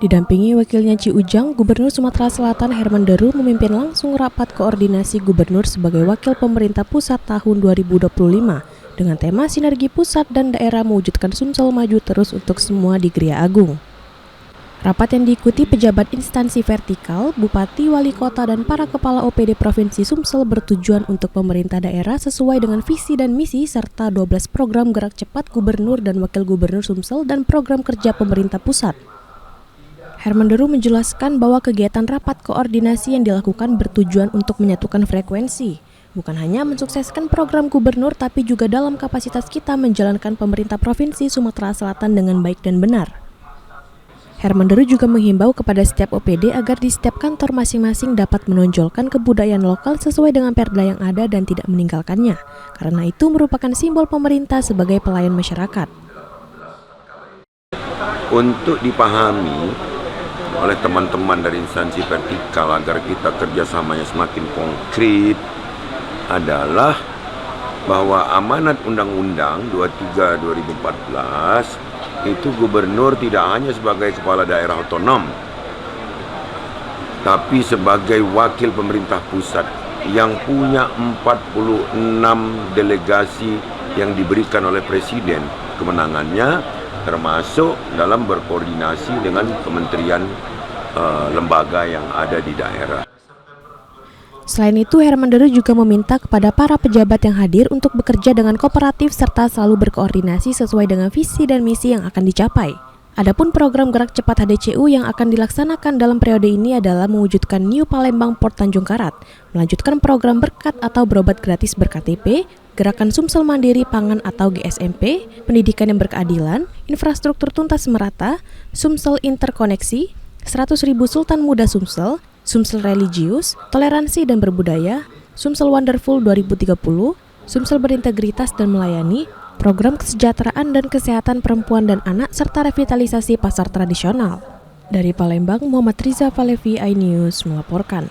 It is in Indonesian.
Didampingi wakilnya Ci Ujang, Gubernur Sumatera Selatan Herman Deru memimpin langsung rapat koordinasi gubernur sebagai wakil pemerintah pusat tahun 2025 dengan tema sinergi pusat dan daerah mewujudkan Sumsel maju terus untuk semua di Gria Agung. Rapat yang diikuti pejabat instansi vertikal, bupati, wali kota, dan para kepala OPD Provinsi Sumsel bertujuan untuk pemerintah daerah sesuai dengan visi dan misi serta 12 program gerak cepat gubernur dan wakil gubernur Sumsel dan program kerja pemerintah pusat. Herman Deru menjelaskan bahwa kegiatan rapat koordinasi yang dilakukan bertujuan untuk menyatukan frekuensi, bukan hanya mensukseskan program gubernur tapi juga dalam kapasitas kita menjalankan pemerintah Provinsi Sumatera Selatan dengan baik dan benar. Herman Deru juga menghimbau kepada setiap OPD agar di setiap kantor masing-masing dapat menonjolkan kebudayaan lokal sesuai dengan perda yang ada dan tidak meninggalkannya, karena itu merupakan simbol pemerintah sebagai pelayan masyarakat. Untuk dipahami oleh teman-teman dari instansi vertikal agar kita kerjasamanya semakin konkret adalah bahwa amanat Undang-Undang 23/2014 itu gubernur tidak hanya sebagai kepala daerah otonom tapi sebagai wakil pemerintah pusat yang punya 46 delegasi yang diberikan oleh Presiden kewenangannya, termasuk dalam berkoordinasi dengan kementerian lembaga yang ada di daerah. Selain itu, Herman Deru juga meminta kepada para pejabat yang hadir untuk bekerja dengan kooperatif serta selalu berkoordinasi sesuai dengan visi dan misi yang akan dicapai. Adapun program gerak cepat HDCU yang akan dilaksanakan dalam periode ini adalah mewujudkan New Palembang Port Tanjung Karat, melanjutkan program berkat atau berobat gratis berKTP, Gerakan Sumsel Mandiri Pangan atau GSMP, pendidikan yang berkeadilan, infrastruktur tuntas merata, Sumsel Interkoneksi, 100.000 Sultan Muda Sumsel, Sumsel Religius, Toleransi dan Berbudaya, Sumsel Wonderful 2030, Sumsel Berintegritas dan Melayani, program kesejahteraan dan kesehatan perempuan dan anak, serta revitalisasi pasar tradisional. Dari Palembang, Muhammad Riza Falevi, iNews melaporkan.